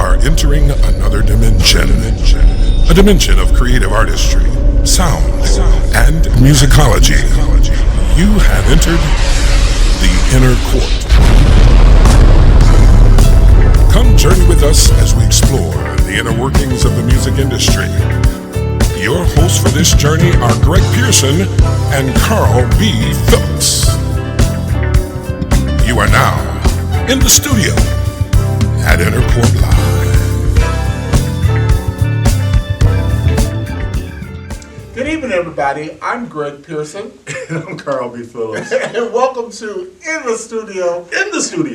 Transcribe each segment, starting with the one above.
are entering another dimension. A dimension of creative artistry, sound, and musicology. You have entered the inner court. Come journey with us as we explore the inner workings of the music industry. Your hosts for this journey are Greg Pearson and Carl B. Phillips. You are now in the studio at Interport Live. Good evening, everybody. I'm Greg Pearson. And I'm Carl B. Phillips. And welcome to In the Studio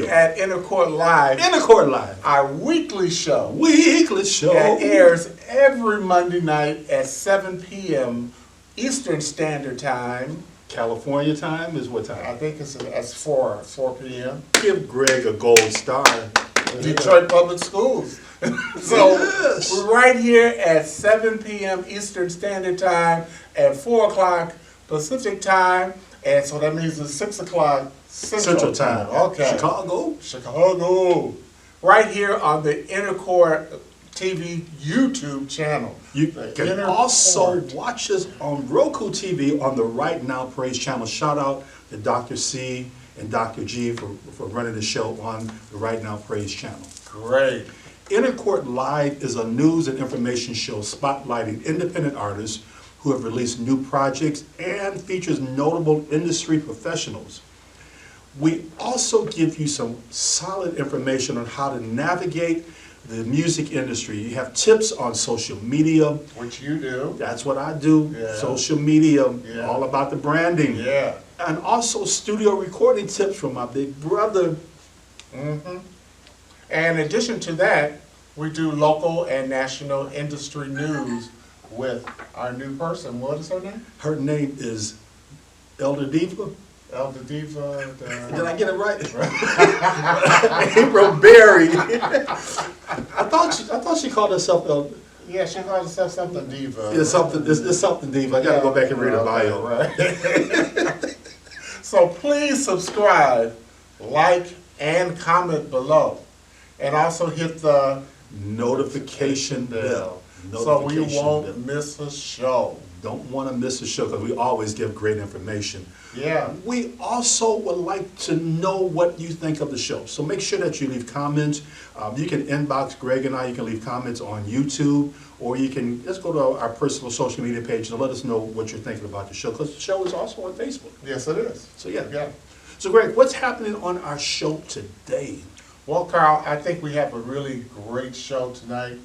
at Intercourt Live. Intercourt Live. Our weekly show. That airs every Monday night at 7 p.m. Eastern Standard Time. California time is what time? I think it's 4 p.m. Give Greg a gold star. Detroit Public Schools. So we're right here at 7 p.m. Eastern Standard Time and 4 o'clock Pacific Time. And so that means it's 6 o'clock Central Time. Okay. Chicago. Right here on the Intercourt TV YouTube channel. You can also watch us on Roku TV on the Right Now Praise channel. Shout out to Dr. C and Dr. G for running the show on the Right Now Praise channel. Great. Intercourt Live is a news and information show spotlighting independent artists who have released new projects and features notable industry professionals. We also give you some solid information on how to navigate the music industry. You have tips on social media. Which you do. That's what I do. Yeah. Social media, all about the branding. Yeah. And also studio recording tips from my big brother. Mm-hmm. And in addition to that, we do local and national industry news with our new person. What is her name? Her name is Elder Diva. Elder Diva. Did I get it right? April Berry. I thought she called herself Elder. Yeah, she called herself something Diva. It's something Diva. I gotta go back and read her bio. Right. So please subscribe, like, and comment below. And also hit the notification bell. So we won't miss a show. Don't want to miss a show because we always give great information. Yeah. We also would like to know what you think of the show. So make sure that you leave comments. You can inbox Greg and I. You can leave comments on YouTube, or you can just go to our personal social media page and let us know what you're thinking about the show, because the show is also on Facebook. Yes, it is. So yeah. So Greg, what's happening on our show today? Well, Carl, I think we have a really great show tonight.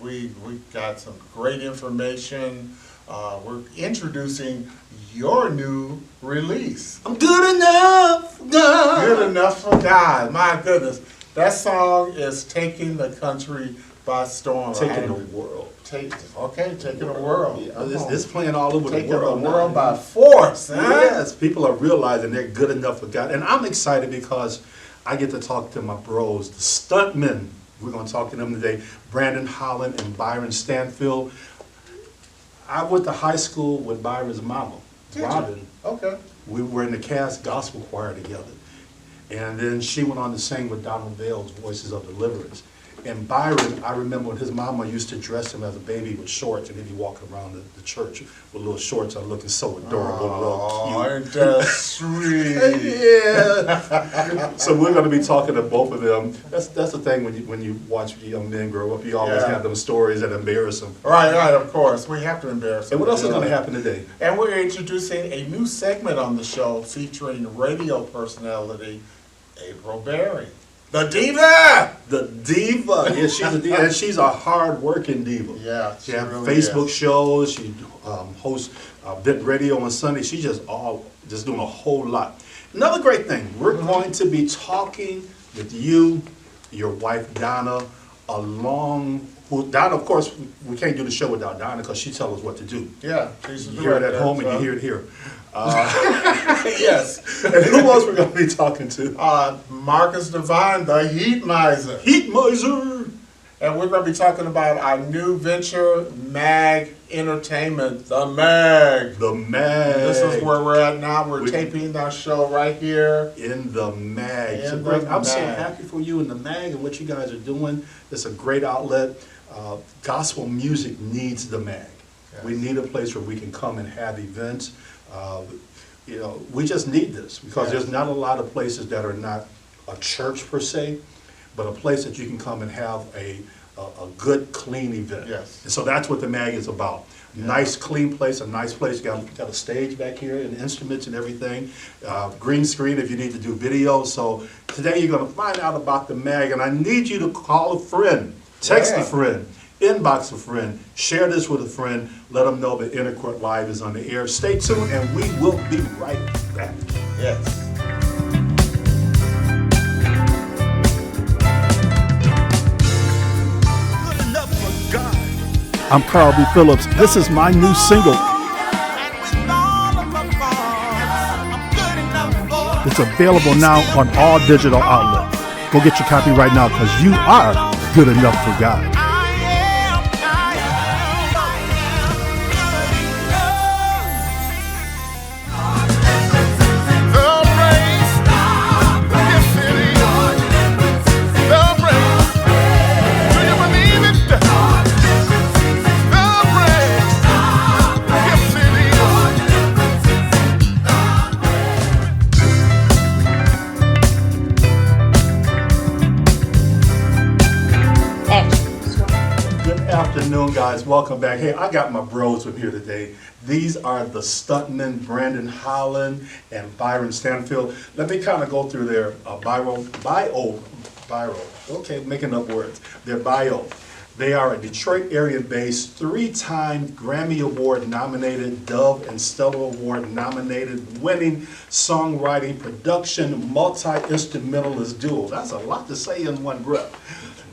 We got some great information. We're introducing your new release. I'm good enough, God. Good enough for God. My goodness. That song is taking the country by storm. Taking the world. Taking the world. Yeah, it's playing all over the world. Taking the world by force. Huh? Yes, people are realizing they're good enough for God. And I'm excited because I get to talk to my bros, the Stuntmen. We're going to talk to them today. Brandon, Holland, and Byron Stanfield. I went to high school with Byron's mama, Robin. Okay. We were in the Cass Gospel Choir together. And then she went on to sing with Donna Bell's Voices of Deliverance. And Byron, I remember when his mama used to dress him as a baby with shorts, and he'd be walking around the church with little shorts and looking so adorable and little cute. Aren't that sweet? Yeah. So we're going to be talking to both of them. That's the thing when you watch young men grow up, you always have them stories that embarrass them. Right, of course. We have to embarrass them. And what else is going to happen today? And we're introducing a new segment on the show featuring radio personality April Berry. The Diva! The Diva. Yeah, she's a diva. And she's a hard-working diva. Yeah, she has really Facebook shows. She hosts Bit Radio on Sunday. She's just doing a whole lot. Another great thing, we're going to be talking with you, your wife Donna, Donna, of course, we can't do the show without Donna because she tells us what to do. Yeah. You hear it at home and you hear it here. Yes. And who else we're going to be talking to? Marcus Devine, the Heat Miser. Heat Miser. And we're going to be talking about our new venture, MAG Entertainment, the MAG. The MAG. This is where we're at now. We're taping our show right here. In the MAG. In Greg, the I'm so MAG. happy for you in the MAG and what you guys are doing. It's a great outlet. Gospel music needs the MAG. Yes. We need a place where we can come and have events. You know, we just need this because there's not a lot of places that are not a church per se, but a place that you can come and have a good, clean event. Yes. And so that's what the MAG is about. Nice, clean place, a nice place. You got a stage back here and instruments and everything. Green screen if you need to do video. So today you're going to find out about the MAG, and I need you to call a friend, text a friend, inbox a friend, share this with a friend, let them know that Inner Court Live is on the air. Stay tuned, and we will be right back. Yes. I'm Carl B. Phillips. This is my new single. It's available now on all digital outlets. Go get your copy right now because you are good enough for God. Afternoon, guys. Welcome back. Hey, I got my bros with here today. These are the Stuntmen, Brandon Holland and Byron Stanfield. Let me kind of go through their bio. Okay, making up words. Their bio. They are a Detroit area-based, 3-time Grammy Award nominated, Dove and Stellar Award nominated, winning songwriting, production, multi-instrumentalist duo. That's a lot to say in one breath.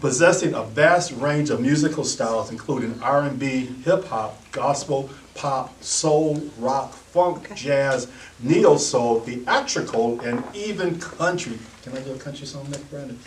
Possessing a vast range of musical styles, including R&B, hip-hop, gospel, pop, soul, rock, funk, jazz, neo-soul, theatrical, and even country. Can I do a country song next, Brandon?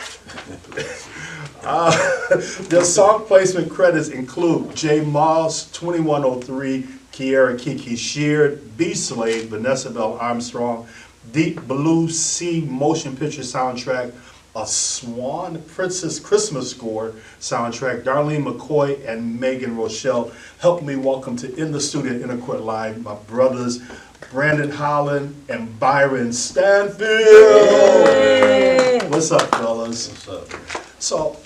Their song placement credits include J. Moss, 2103, Kiera Kiki Sheard, B-Slade, Vanessa Bell Armstrong, Deep Blue Sea motion picture soundtrack, a Swan Princess Christmas score soundtrack, Darlene McCoy and Megan Rochelle. Help me welcome to In the Studio Inner Court Live my brothers Brandon Holland and Byron Stanfield. Hey. What's up, fellas? What's up? So,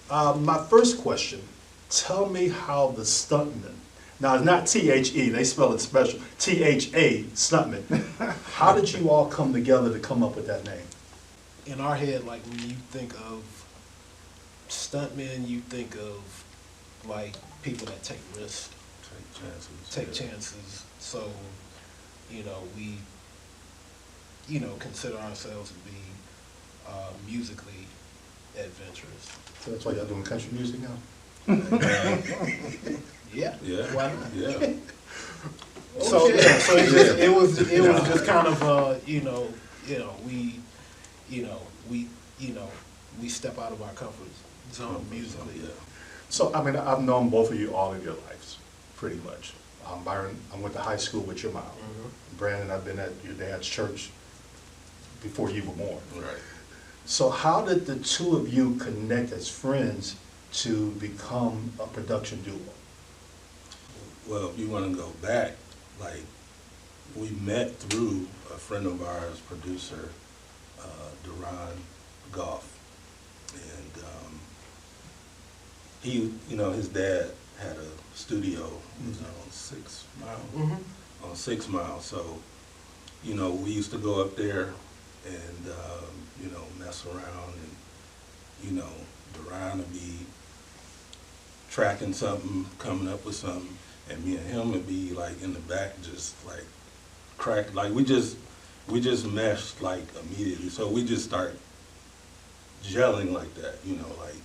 my first question, tell me how the Stuntmen, now it's not T-H-E, they spell it special, T-H-A, Stuntmen. How did you all come together to come up with that name? In our head, like when you think of stuntmen, you think of like people that take risks, take chances. So, you know, we, consider ourselves to be musically adventurous. So that's why y'all doing country music now? Yeah. Yeah. Why not? Yeah. So it was just kind of we step out of our comfort zone musically. Yeah. So, I mean, I've known both of you all of your lives, pretty much. Byron, I went to high school with your mom. Mm-hmm. Brandon, I've been at your dad's church before you were born. Right. So how did the two of you connect as friends to become a production duo? Well, if you want to go back, like, we met through a friend of ours, producer, Devine Goff. And he, his dad had a studio, it was on 6 Mile, Mm-hmm. on 6 Mile. So, we used to go up there and, mess around, and, Devine would be tracking something, coming up with something, and me and him would be like in the back, just like crack, like we just meshed like immediately. So we just start gelling like that, like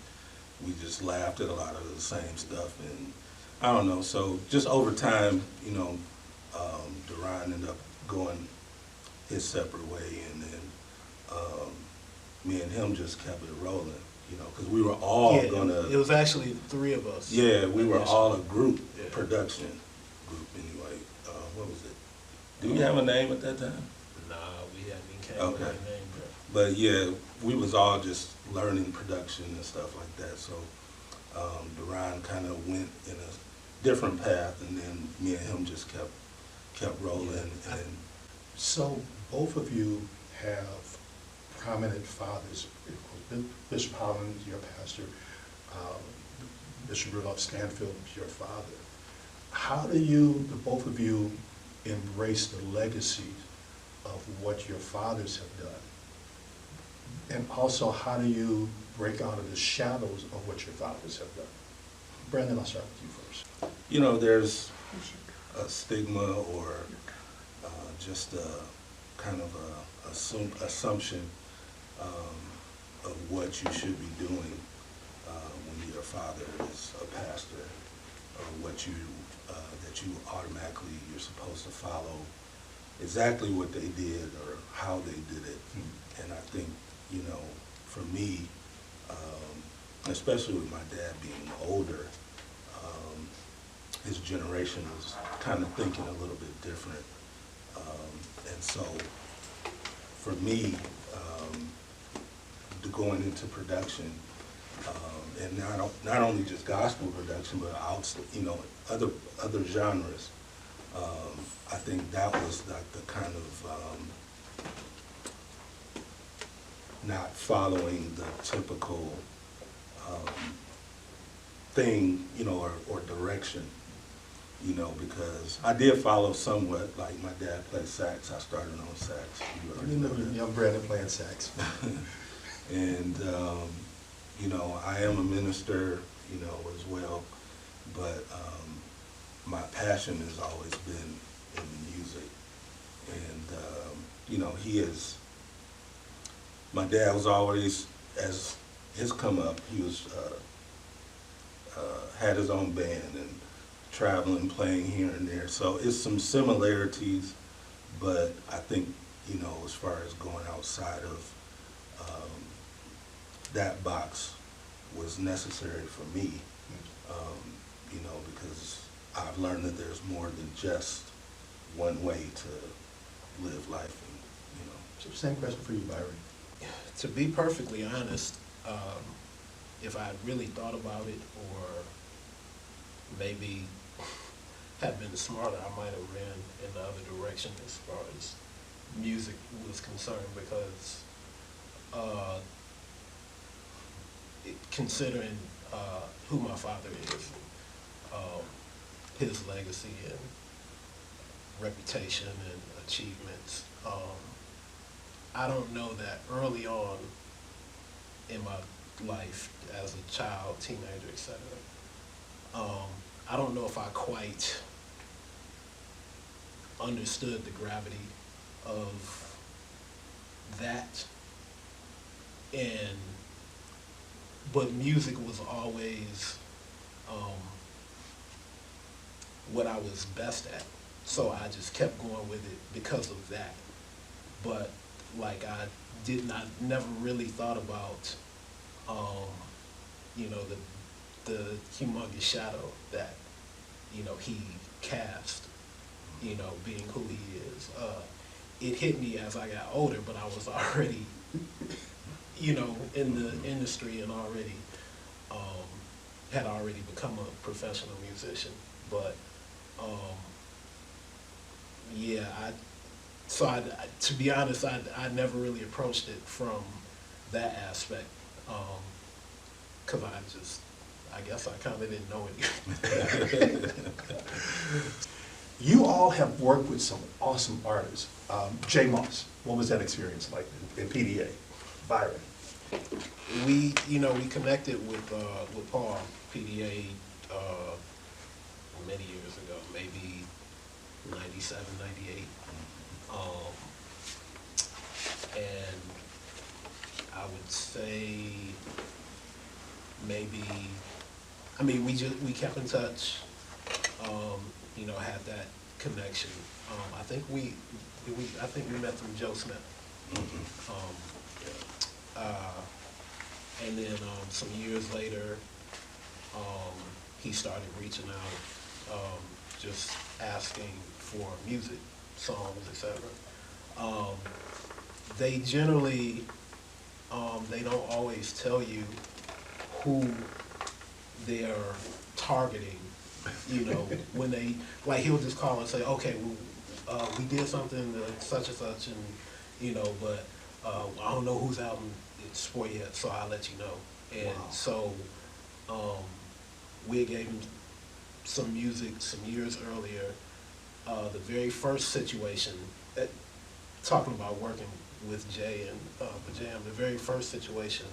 we just laughed at a lot of the same stuff, and I don't know. So just over time, Devine ended up going his separate way, and then me and him just kept it rolling, you know, because we were all Yeah, gonna. it was actually 3 of us. Yeah, we were all a group, Yeah. production group anyway. What was it? Do we have a name at that time? Nah, we hadn't even came up with Okay. a name yet. But yeah, we was all just learning production and stuff like that. So Devine kind of went in a different path, and then me and him just kept rolling. Yeah. And So both of you have prominent fathers. Bishop Holland, your pastor, Bishop Rudolph Stanfield, your father. How do you, the both of you, embrace the legacy of what your fathers have done? And also, how do you break out of the shadows of what your fathers have done? Brandon, I'll start with you first. you know, there's a stigma or just a kind of a assumption of what you should be doing when your father is a pastor, or what you that you automatically you're supposed to follow exactly what they did or how they did it. And I think, you know, for me, especially with my dad being older, his generation was kind of thinking a little bit different. And so for me, going into production, and not only just gospel production, but you know, other genres, I think that was like the kind of not following the typical thing, you know, or direction, you know, because I did follow somewhat. Like my dad played sax, I started on sax. You already know that. Young Brandon playing sax. And, you know, I am a minister, you know, as well, but my passion has always been in music. And, you know, my dad was always, as his come up, he was, had his own band and traveling, playing here and there. So it's some similarities, but I think, you know, as far as going outside of that box was necessary for me, you know, because I've learned that there's more than just one way to live life, and, you know. So same question for you, Byron. To be perfectly honest, if I had really thought about it, or maybe had been smarter, I might have ran in the other direction as far as music was concerned, because considering who my father is, his legacy and reputation and achievements, I don't know that early on in my life as a child, teenager, etc., I don't know if I quite understood the gravity of that, but music was always what I was best at, so I just kept going with it because of that. But like, I never really thought about you know, the humongous shadow that, you know, he cast, you know, being who he is. It hit me as I got older, but I was already, you know, in the industry and already had already become a professional musician. But yeah, to be honest, I never really approached it from that aspect, because I guess I kind of didn't know it. You all have worked with some awesome artists. J. Moss, what was that experience like in PDA? Byron. We connected with Paul, PDA, many years ago, maybe 97, 98. And I would say maybe, I mean, we kept in touch, you know, had that connection. I think we met through Joe Smith. And then some years later, he started reaching out, just asking for music, songs, etc. They generally, they don't always tell you who they're targeting, you know, when they, like, he'll just call and say, okay, well, we did something to such and such, and, you know, but I don't know whose album it's for yet, so I'll let you know. And so we gave him some music some years earlier. The very first situation, talking about working with Jay and Pajam, the very first situation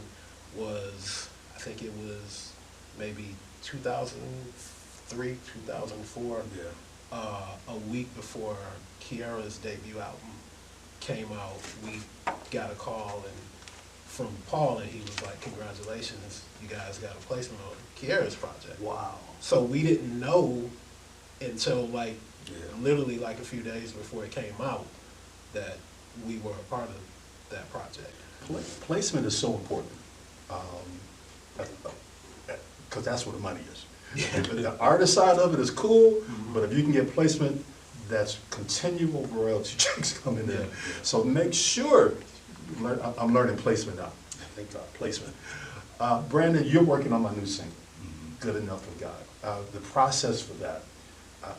was, I think it was maybe 2003, 2004, a week before Kiara's debut album came out. We got a call from Paul, and he was like, congratulations, you guys got a placement on Kiara's project. Wow. So we didn't know until like literally like a few days before it came out that we were a part of that project. Placement is so important, because that's where the money is. The artist side of it is cool, but if you can get placement, that's continual royalty checks coming in. So make sure, I'm learning placement now. Thank God, placement. Brandon, you're working on my new single, Good Enough for God. The process for that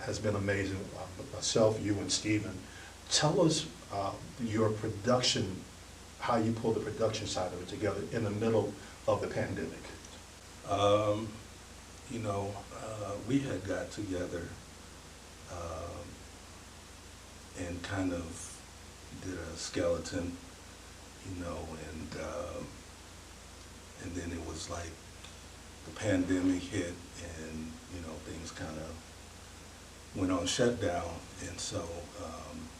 has been amazing. Myself, you, and Steven. Tell us your production, how you pull the production side of it together in the middle of the pandemic. You know, we had got together and kind of did a skeleton, you know, and then it was like the pandemic hit, and you know, things kind of went on shutdown, and so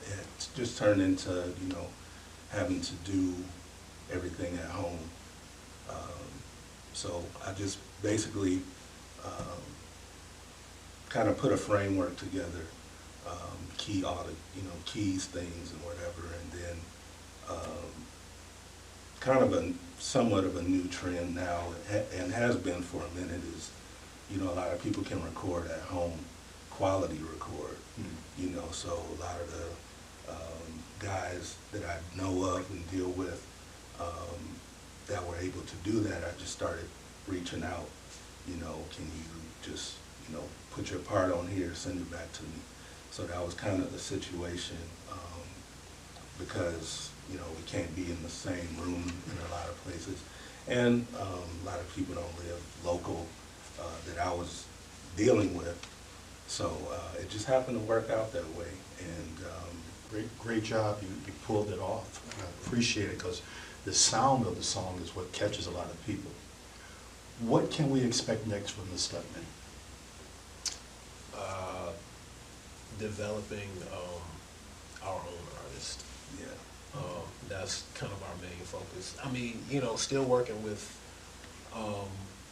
it just turned into, you know, having to do everything at home. So I just basically kind of put a framework together, key audit, you know, keys, things, and whatever, and then kind of somewhat of a new trend now, and has been for a minute, is, you know, a lot of people can record at home, quality record, you know, so a lot of the guys that I know of and deal with that were able to do that, I just started reaching out, you know, can you just, you know, put your part on here, send it back to me. So that was kind of the situation, because, you know, we can't be in the same room in a lot of places. And a lot of people don't live local that I was dealing with. So it just happened to work out that way. And Great job, you pulled it off. I appreciate it, because the sound of the song is what catches a lot of people. What can we expect next from the Stuntmen? Developing our own artist. yeah. That's kind of our main focus. I mean, you know, still working with,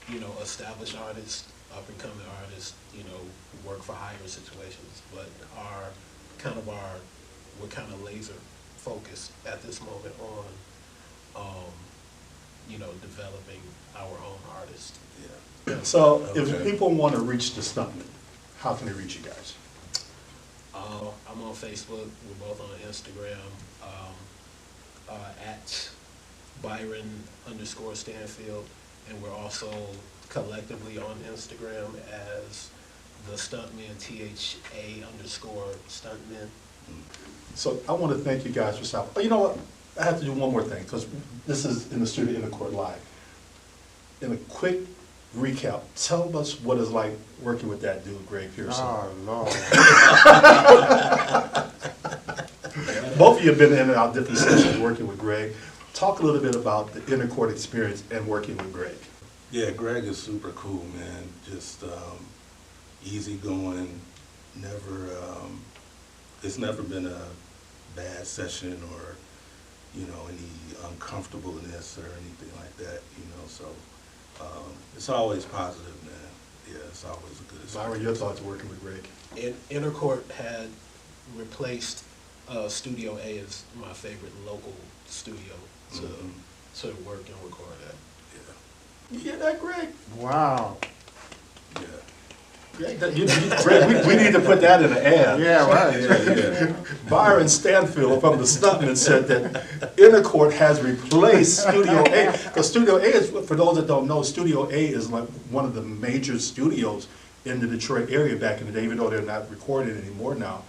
you know, established artists, up and coming artists, you know, who work for hire situations, but we're kind of laser focused at this moment on, you know, developing our own artist. Yeah. So Okay. if people want to reach the Stuntmen, how can they reach you guys? I'm on Facebook. We're both on Instagram at Byron_Stanfield, and we're also collectively on Instagram as the Stuntmen, THA_Stuntmen. So I want to thank you guys for stopping. But you know what? I have to do one more thing, because this is in the studio, in the court live. In a quick recap, tell us what it's like working with that dude, Greg Pearson. Oh, Lord. Both of you have been in and out different sessions working with Greg. Talk a little bit about the inner court experience and working with Greg. Yeah, Greg is super cool, man. Just easygoing. It's never been a bad session or, you know, any uncomfortableness or anything like that, you know. So it's always positive, man. Yeah, it's always a good experience. Byron, your thoughts working with Greg? Intercourt had replaced Studio A as my favorite local studio to work and record at. Yeah. You hear that, Greg? Wow. Yeah. Greg, Greg, we need to put that in the ad. Yeah, right. Yeah. Byron Stanfield from the Stuntmen said that Intercourt has replaced Studio A. Because Studio A is, for those that don't know, Studio A is like one of the major studios in the Detroit area back in the day, even though they're not recording anymore now.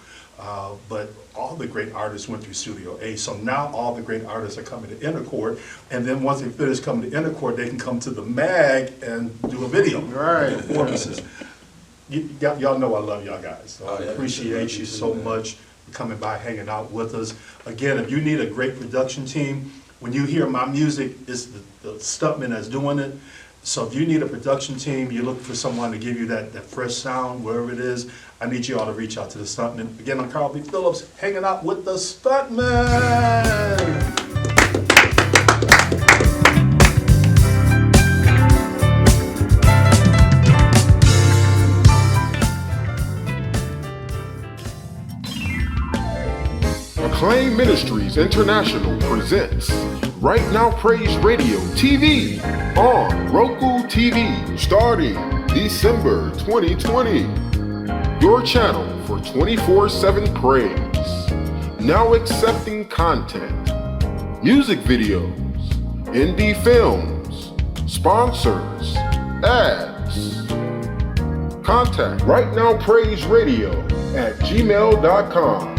But all the great artists went through Studio A. So now all the great artists are coming to Intercourt. And then once they finish coming to Intercourt, they can come to the MAG and do a video. Right. Performances. Y'all know I love y'all guys. So Oh, I yeah. appreciate you so much for coming by, hanging out with us. Again, if you need a great production team, when you hear my music, it's the Stuntmen that's doing it. So if you need a production team, you're looking for someone to give you that fresh sound, wherever it is, I need you all to reach out to the Stuntmen. Again, I'm Carl B. Phillips, hanging out with the Stuntmen. Acclaim Ministries International presents Right Now Praise Radio TV on Roku TV starting December 2020. Your channel for 24/7 praise. Now accepting content, music videos, indie films, sponsors, ads. Contact Right Now Praise Radio at gmail.com.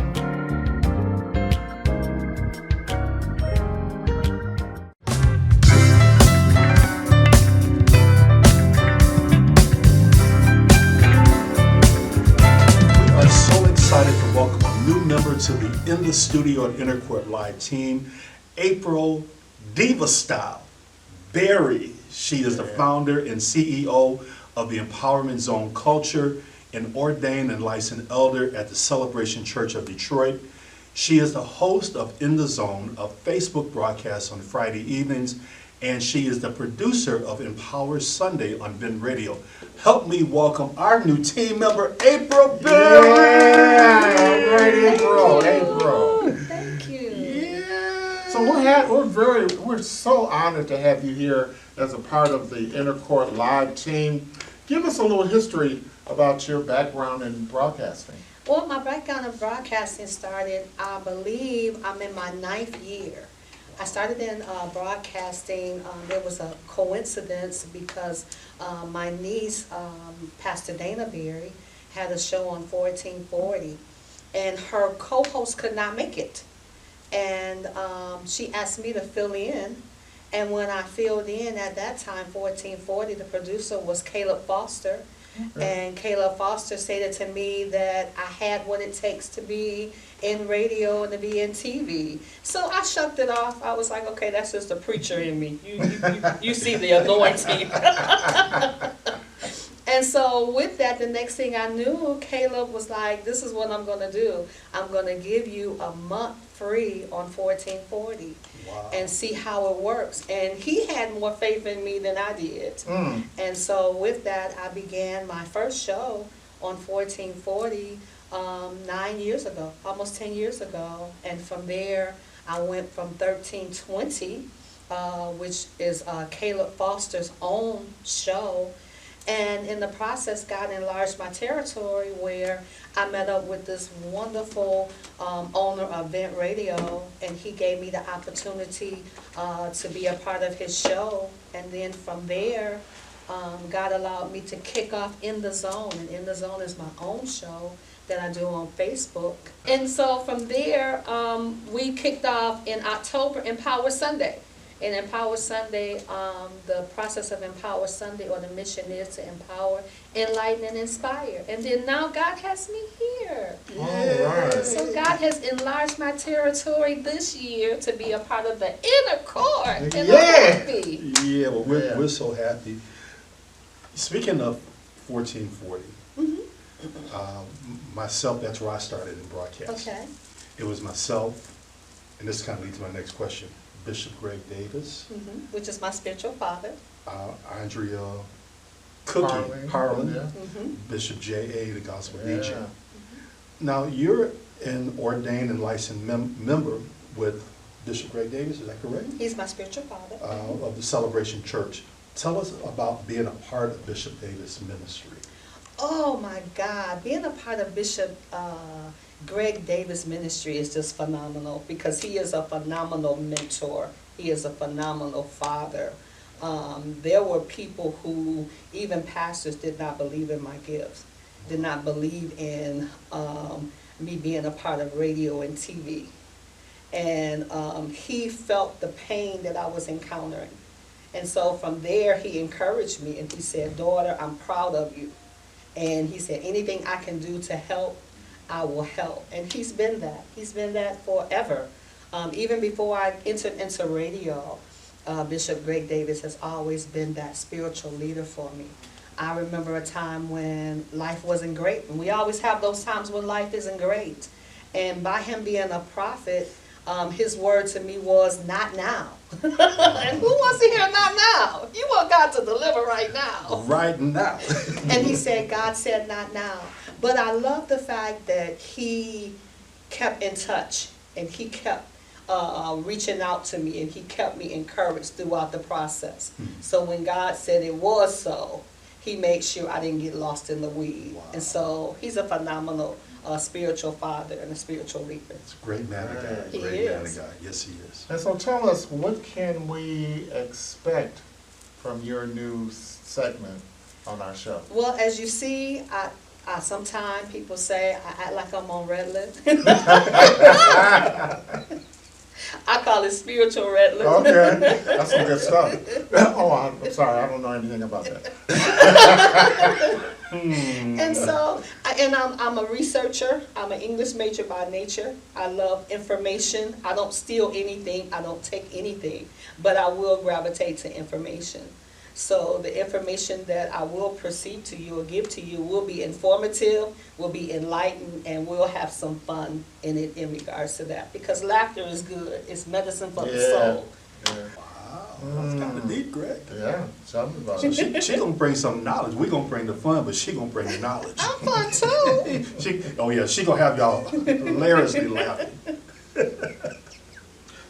To the In the Studio at Intercourt Live team, April DivaStyle Berry. She is the founder and CEO of the Empowerment Zone Culture, an ordained and licensed elder at the Celebration Church of Detroit. She is the host of In the Zone, a Facebook broadcast on Friday evenings, and she is the producer of Empower Sunday on Ben Radio. Help me welcome our new team member, April Berry. Yeah, great April. April. Thank you. Yeah. So we're so honored to have you here as a part of the Intercourt Live team. Give us a little history about your background in broadcasting. Well, my background in broadcasting started, I believe, I'm in my 9th year. I started in broadcasting. There was a coincidence because my niece, Pastor Dana Berry, had a show on 1440, and her co-host could not make it. And she asked me to fill in. And when I filled in at that time, 1440, the producer was Caleb Foster. And Caleb Foster stated to me that I had what it takes to be in radio and to be in TV. So I shut it off. I was like, okay, that's just the preacher in me. You see the anointing. And so with that, the next thing I knew, Caleb was like, this is what I'm going to do. I'm going to give you a month free on 1440. Wow. And see how it works. And he had more faith in me than I did. And so with that, I began my first show on 1440 9 years ago, almost 10 years ago. And from there, I went from 1320, which is Caleb Foster's own show. And in the process, God enlarged my territory where I met up with this wonderful owner of Vent Radio, and he gave me the opportunity to be a part of his show. And then from there, God allowed me to kick off In the Zone, and In the Zone is my own show that I do on Facebook. And so from there, we kicked off in October Empower Sunday. In Empower Sunday, the process of Empower Sunday, or the mission is to empower, enlighten, and inspire. And then now God has me here. All right. So God has enlarged my territory this year to be a part of the Inner Court. And I'm happy. Yeah, well, we're so happy. Speaking of 1440, myself, that's where I started in broadcasting. Okay. It was myself, and this kind of leads to my next question. Bishop Greg Davis, Which is my spiritual father. Andrea Cookie Harlan, Yeah. Bishop J.A., the Gospel Yeah. DJ. Now, you're an ordained and licensed member with Bishop Greg Davis, is that correct? He's my spiritual father. Of the Celebration Church. Tell us about being a part of Bishop Davis' ministry. Oh my God, being a part of Bishop Greg Davis' ministry is just phenomenal because he is a phenomenal mentor. He is a phenomenal father. There were people who, even pastors, did not believe in my gifts, did not believe in me being a part of radio and TV. And he felt the pain that I was encountering. And so from there, he encouraged me and he said, "Daughter, I'm proud of you." And he said, "Anything I can do to help, I will help." And he's been that. He's been that forever. Even before I entered into radio, Bishop Greg Davis has always been that spiritual leader for me. I remember a time when life wasn't great. And we always have those times when life isn't great. And by him being a prophet, his word to me was, "Not now." And who wants to hear "not now"? You want God to deliver right now. Right now. And he said, God said "not now." But I love the fact that he kept in touch and he kept reaching out to me and he kept me encouraged throughout the process. So when God said it was so, he made sure I didn't get lost in the weed. Wow. And so he's a phenomenal spiritual father and a spiritual leader. It's a great man of God. He Great man is. of God. Yes, he is. And so tell us, what can we expect from your new segment on our show? Well, as you see, I sometimes people say I act like I'm on Red List. I call it spiritual Red List. Okay, that's some good stuff. Oh, I'm sorry, I don't know anything about that. And so, I'm a researcher. I'm an English major by nature. I love information. I don't steal anything. I don't take anything. But I will gravitate to information. So the information that I will proceed to you or give to you will be informative, will be enlightened, and we'll have some fun in it in regards to that. Because laughter is good. It's medicine for the soul. Yeah. Wow, that's kind of neat, Greg. Yeah, tell me about it. She gonna bring some knowledge. We gonna bring the fun, but she gonna bring the knowledge. I'm fun too. She gonna have y'all hilariously laughing.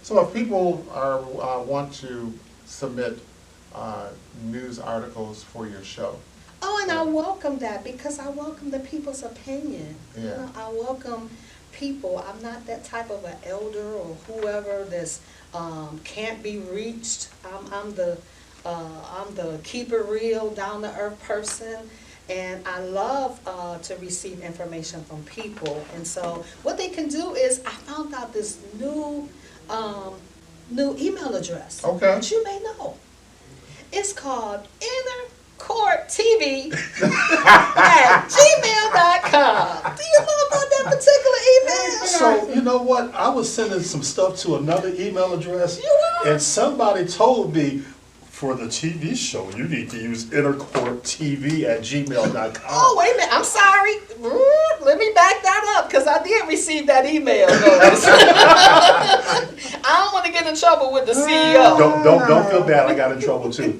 So if people want to submit news articles for your show. Oh, and I welcome that because I welcome the people's opinion. Yeah. You know, I welcome people. I'm not that type of an elder or whoever that's can't be reached. I'm the keep it real, down to earth person, and I love to receive information from people. And so what they can do is I found out this new email address. Okay. That you may know. It's called InnerCourtTV at gmail.com. Do you know about that particular email? So, you know what? I was sending some stuff to another email address, You are? and somebody told me, for the TV show, you need to use InnerCourtTV at gmail.com. Oh, wait a minute. I'm sorry. Let me back that up because I did receive that email notice. I don't want to get in trouble with the CEO. Don't feel bad. I got in trouble too.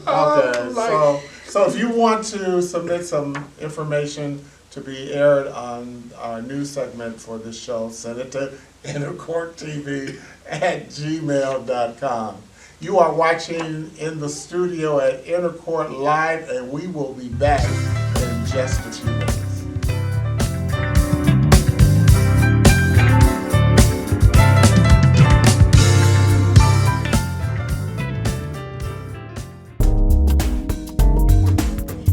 Okay, so if you want to submit some information to be aired on our news segment for this show, send it to InnerCourtTV at gmail.com. You are watching in the studio at Inner Court Live, and we will be back in just a few minutes.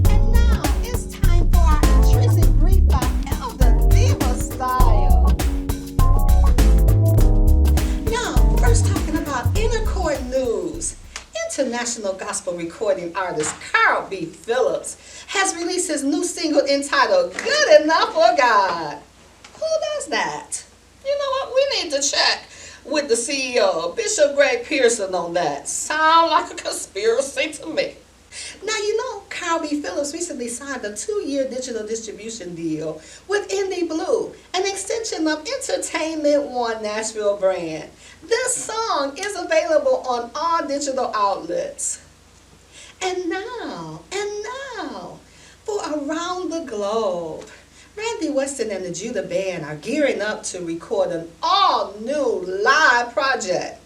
And now it's time for our intrinsic brief by Elder DivaStyle. Now, first talking about Inner Court News. International gospel recording artist Carl B. Phillips has released his new single entitled Good Enough for God. Who does that? You know what? We need to check with the CEO, Bishop Greg Pearson, on that. Sound like a conspiracy to me. Now, you know, Carl B. Phillips recently signed a 2-year digital distribution deal with Indie Blue, an extension of Entertainment One Nashville brand. This song is available on all digital outlets. And now, for Around the Globe, Randy Weston and the Judah Band are gearing up to record an all-new live project.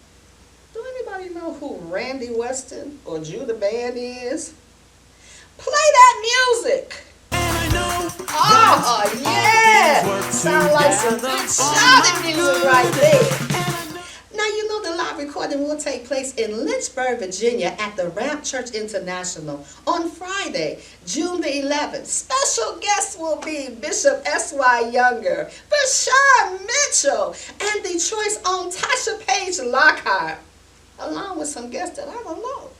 Do anybody know know who Randy Weston or Judah Band is? Play that music. Oh, yeah! Sound like some good shouting music right there. Now, you know the live recording will take place in Lynchburg, Virginia at the Ramp Church International on Friday, June the 11th. Special guests will be Bishop S.Y. Younger, Bashan Mitchell, and Detroit's own Tasha Page Lockhart, along with some guests that I don't know.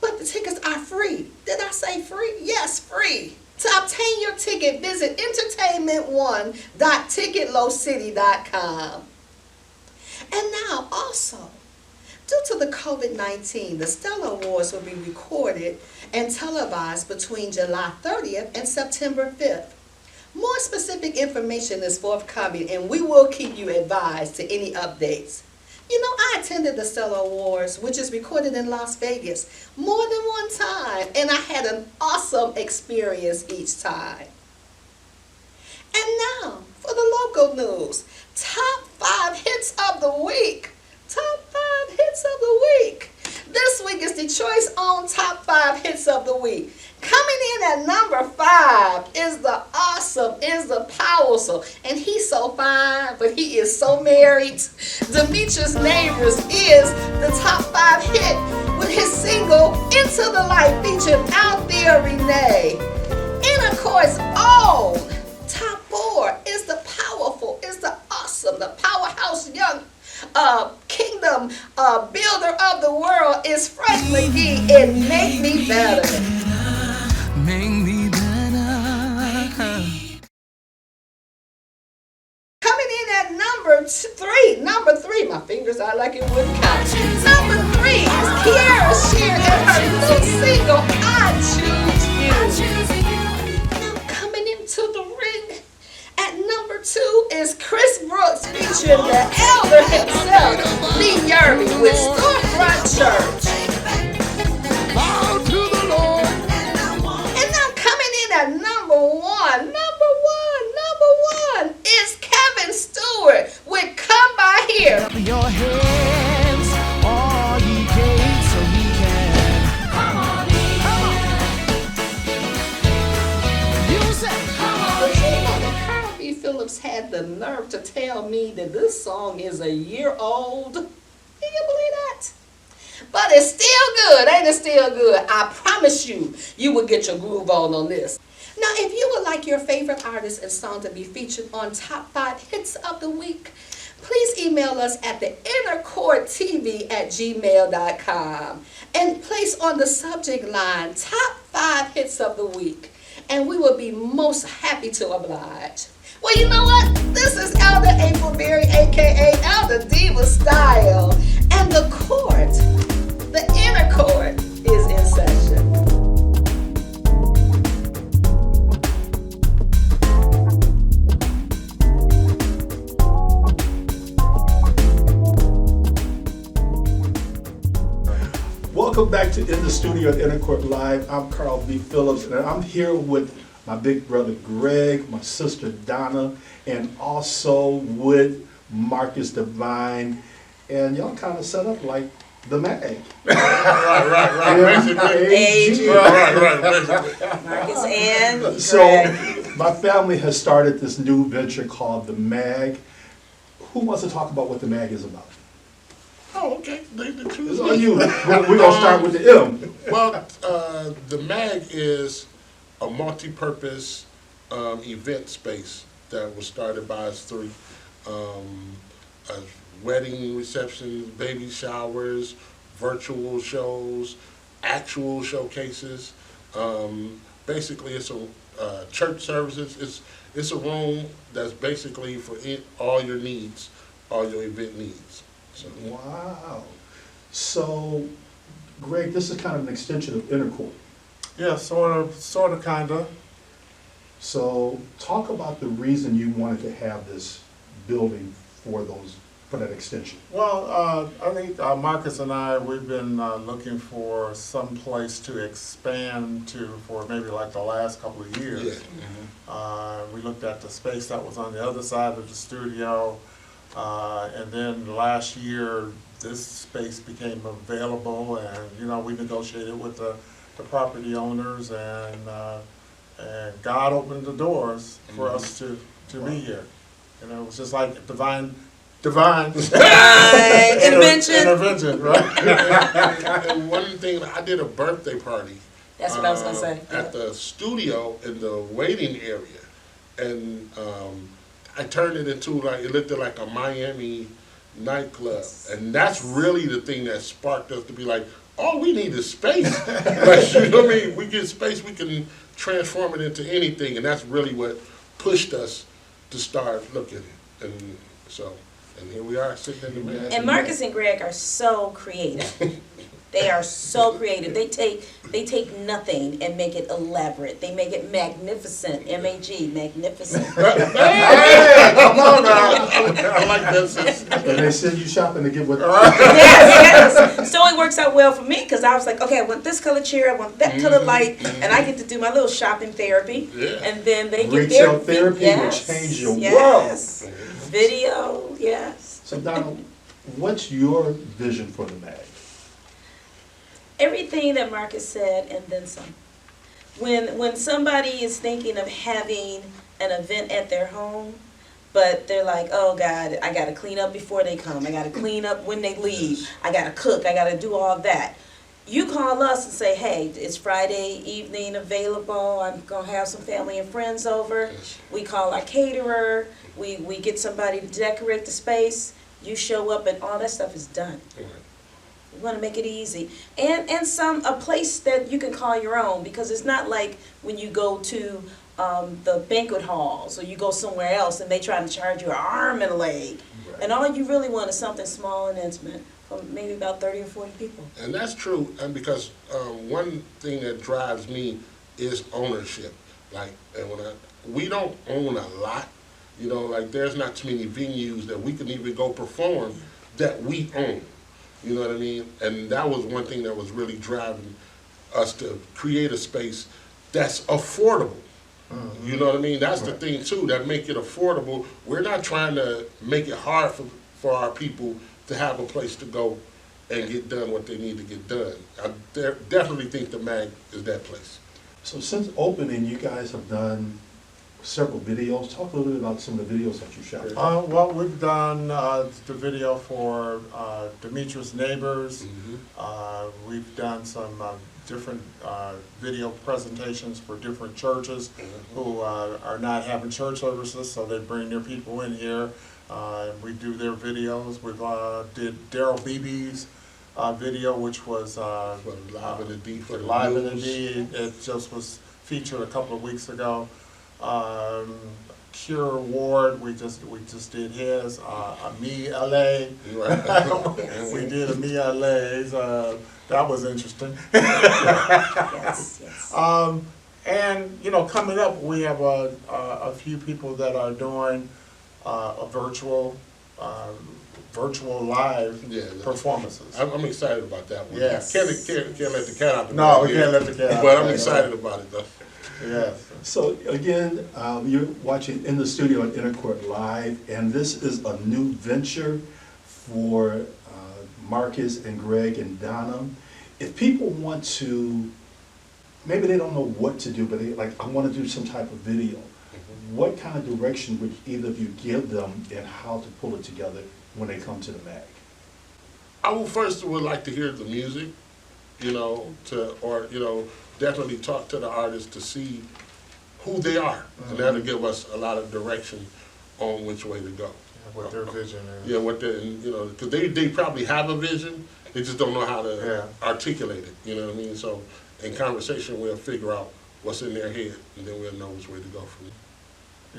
But the tickets are free. Did I say free? Yes, free. To obtain your ticket, visit entertainment1.ticketlowcity.com. And now, also, due to the COVID-19, the Stellar Awards will be recorded and televised between July 30th and September 5th. More specific information is forthcoming, and we will keep you advised to any updates. You know, I attended the Stellar Awards, which is recorded in Las Vegas, more than one time, and I had an awesome experience each time. And now, for the local news, top 5 hits of the week. Top 5 hits of the week. This week is Detroit's own top 5 hits of the week. Coming in at number 5 is the awesome, is the powerful, and he's so fine, but he is so married. Demetrius Neighbors is the top 5 hit with his single Into the Light featuring Althea Renee. And of course, own top 4 is the powerful, is the awesome, the powerhouse young kingdom builder of the world is Frank McGee in Make Me Better. Make me better. Coming in at number 3, my fingers are like it wouldn't count. Number 3 is Kiara Shear and her new single, I Choose You. Now coming into the ring at number 2 is Chris Brooks featuring the elder himself, Lee Yerby with Storefront Church. At number one is Kevin Stewart with Come By Here. Your hands, all ye gates, so we can come on in. You said, come on But you know that Carl B. Phillips had the nerve to tell me that this song is a year old. Can you believe that? But it's still good, ain't it still good? I promise you, you will get your groove on this. Now, if you would like your favorite artist and song to be featured on Top 5 Hits of the Week, please email us at theinnercourttv@gmail.com and place on the subject line Top 5 Hits of the Week, and we will be most happy to oblige. Well, you know what? This is Elder April Berry, a.k.a. Elder DivaStyle, and the court, the inner court, is in session. Welcome back to In the Studio at Inner Court Live. I'm Carl B. Phillips, and I'm here with my big brother Greg, my sister Donna, and also with Marcus Devine. And y'all kind of set up like the mag. Right. Basically. Right. Marcus and So Greg. my family has started this new venture called the MAG. Who wants to talk about what the MAG is about? Oh, okay. They choose It's on you. We're going to start with the M. Well, the MAG is a multi-purpose event space that was started by us three. Wedding receptions, baby showers, virtual shows, actual showcases. Basically, it's a church services. It's a room that's basically for all your needs, all your event needs. So. Wow. So, Greg, this is kind of an extension of Inner Court. Yeah, sort of, kind of. So, talk about the reason you wanted to have this building for that extension. Well, I think Marcus and I, we've been looking for some place to expand to for maybe like the last couple of years. Yeah. We looked at the space that was on the other side of the studio, and then last year this space became available, and, you know, we negotiated with the property owners, and God opened the doors for us to be here. You know, it was just like divine intervention, right? And one thing, I did a birthday party. That's what I was gonna say. At the studio in the waiting area, and I turned it into it looked like a Miami nightclub, and that's really the thing that sparked us to be like, all we need is space. Like, you know what I mean? We get space, we can transform it into anything, and that's really what pushed us to start looking. And so, and here we are sitting in the man. And Marcus and Greg are so creative. They are so creative. They take nothing and make it elaborate. They make it magnificent. M-A-G, magnificent. Hey, come on now. I like that. And they send you shopping to get what. Yes. So it works out well for me because I was like, okay, I want this color chair, I want that color light, and I get to do my little shopping therapy. Yeah. And then they get Retail their therapy will change your yes. world. Video, yes. So Donna, what's your vision for the MAG? Everything that Marcus said and then some. When somebody is thinking of having an event at their home, but they're like, oh God, I gotta clean up before they come, I gotta clean up when they leave, I gotta cook, I gotta do all that. You call us and say, hey, it's Friday evening available, I'm gonna have some family and friends over. We call our caterer, we get somebody to decorate the space, you show up and all that stuff is done. We want to make it easy, and a place that you can call your own, because it's not like when you go to the banquet halls or you go somewhere else and they try to charge you an arm and a leg, and all you really want is something small and intimate for maybe about 30 or 40 people. And that's true, and because one thing that drives me is ownership. Like, and we don't own a lot, you know, like there's not too many venues that we can even go perform that we own. You know what I mean? And that was one thing that was really driving us to create a space that's affordable. You know what I mean? That's the thing too, that make it affordable. We're not trying to make it hard for our people to have a place to go and get done what they need to get done. I definitely think the MAG is that place. So since opening, you guys have done several videos. Talk a little bit about some of the videos that you shot. Well, we've done the video for Demetrius' Neighbors. We've done some different video presentations for different churches who are not having church services, so they bring their people in here. We do their videos. We've did Daryl Beebe's video, which was Live in the D for the Live in the news. D. It just was featured a couple of weeks ago. Cure Ward, we just did his. Me LA, we did a Me LA's. That was interesting. Yes, yes. And you know, coming up, we have a few people that are doing a virtual live performances. I'm excited about that one. Yes. Can't let the cat out the No, bag we yet, can't let the cat out but the I'm bag. excited about it though. Yes. So again, you're watching In the Studio on Intercourt Live, and this is a new venture for Marcus and Greg and Donna. If people want to, maybe they don't know what to do, but they like, I want to do some type of video. What kind of direction would either of you give them in how to pull it together when they come to the MAG? I would like to hear the music, you know, definitely talk to the artists to see who they are, and that'll give us a lot of direction on which way to go. What their vision is. Yeah, because they probably have a vision, they just don't know how to articulate it. You know what I mean? So in conversation, we'll figure out what's in their head, and then we'll know which way to go from there.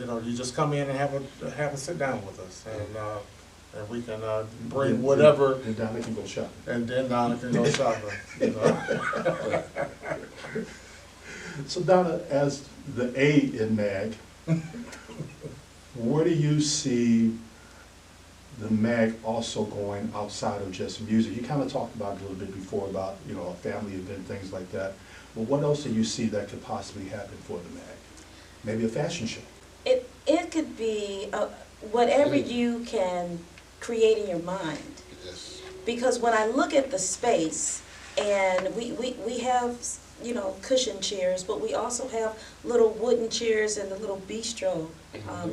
You know, you just come in and have a sit down with us, and we can bring whatever. And Donna can go shopping. And then Donna can go shopping. You know? So Donna, as the A in MAG, where do you see the MAG also going outside of just music? You kind of talked about it a little bit before about, you know, a family event, things like that. But what else do you see that could possibly happen for the MAG? Maybe a fashion show? It could be whatever you can create in your mind. Yes. because when I look at the space, and we have, you know, cushion chairs, but we also have little wooden chairs and the little bistro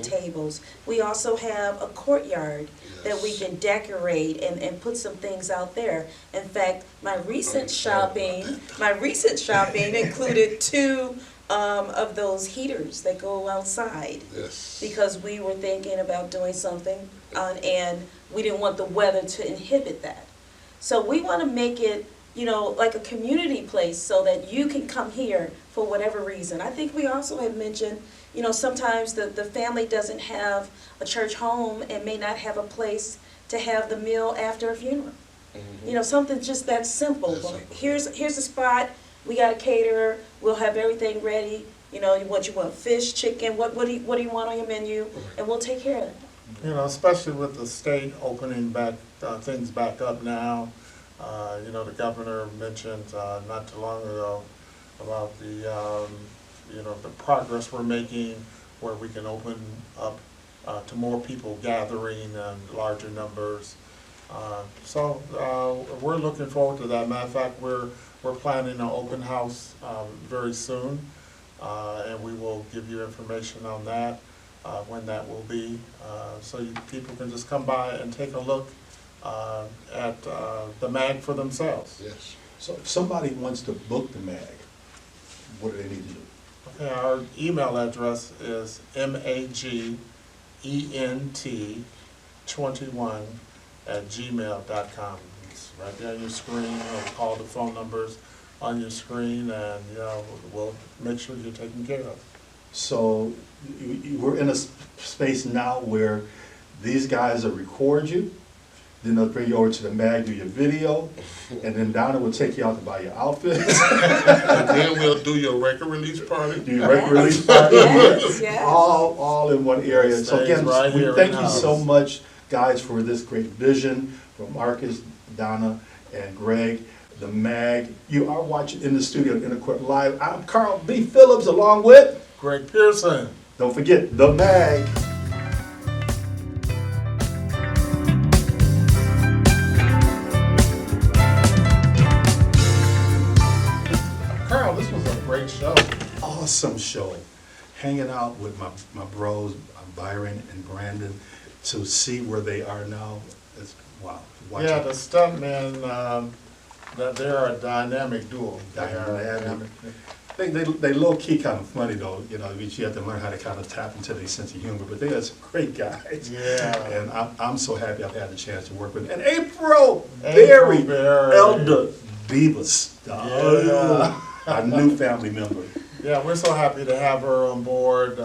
tables. We also have a courtyard that we can decorate and put some things out there. In fact, my recent shopping included 2 of those heaters that go outside. Yes. Because we were thinking about doing something, and we didn't want the weather to inhibit that. So we want to make it, you know, like a community place so that you can come here for whatever reason. I think we also had mentioned, you know, sometimes the family doesn't have a church home and may not have a place to have the meal after a funeral. You know, something just that simple. Well, here's a spot, we got a caterer, we'll have everything ready. You know, what you want, fish, chicken, what do you want on your menu, and we'll take care of it. You know, especially with the state opening back, things back up now. You know, the governor mentioned not too long ago about the, you know, the progress we're making where we can open up to more people gathering in larger numbers. So we're looking forward to that. Matter of fact, we're planning an open house very soon, and we will give you information on that when that will be, so people can just come by and take a look at the mag for themselves. Yes. So if somebody wants to book the mag, what do they need to do? Okay, our email address is magent21@gmail.com. It's right there on your screen, or call the phone numbers on your screen, and you know, we'll make sure you're taken care of. So we're in a space now where these guys will record you, then they'll bring you over to the mag, do your video, and then Donna will take you out to buy your outfits. And then we'll do your record release party. Do your record release party. Yes, yes. All in one area. So Stays again, right we here thank in you house. so much, guys, for this great vision from Marcus, Donna, and Greg. The mag. You are watching In the Studio at Inner Court Live. I'm Carl B. Phillips, along with Greg Pearson. don't forget, the mag. Carl, this was a great show. Awesome show. Hanging out with my bros, Byron and Brandon, to see where they are now. It's, wow. Watching. Yeah, the stuntmen, that they're a dynamic duo. They are Dynamic. They low-key kind of funny, though, you know, you have to learn how to kind of tap into their sense of humor, but they are some great guys. Yeah. And I'm so happy I've had the chance to work with them. And April Berry, Elder DivaStyle, Yeah. our new family member. Yeah, we're so happy to have her on board.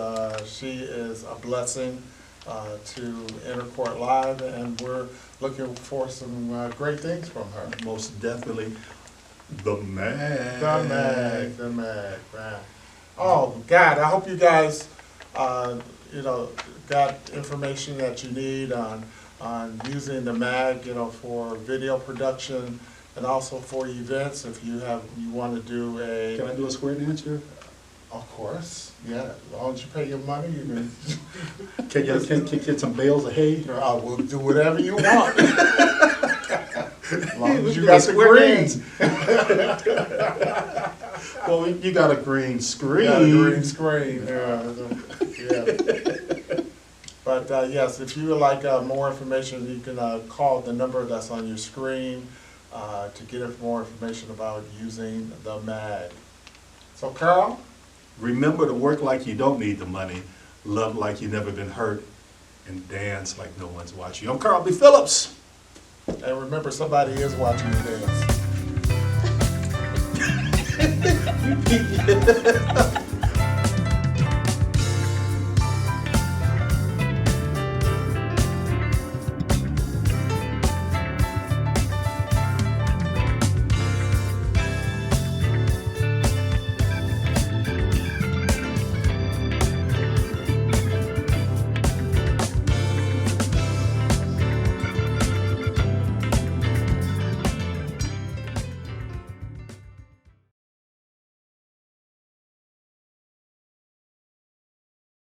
She is a blessing to Inner Court Live, and we're looking for some great things from her. Most definitely, the mag. The mag, man. Oh, God, I hope you guys, you know, got information that you need on using the mag, you know, for video production and also for events. If you want to do a... Can I do a square dance here? Of course, yeah. As long as you pay your money, you can. Can you get some bales of hay? I will do whatever you want. As long as you do got a the square greens. Well, you got a green screen. Got a green screen. Yeah. But yes, if you would like more information, you can call the number that's on your screen to get more information about using the mag. So, Carl? Remember to work like you don't need the money, love like you've never been hurt, and dance like no one's watching. I'm Carl B. Phillips. And remember, somebody is watching you dance.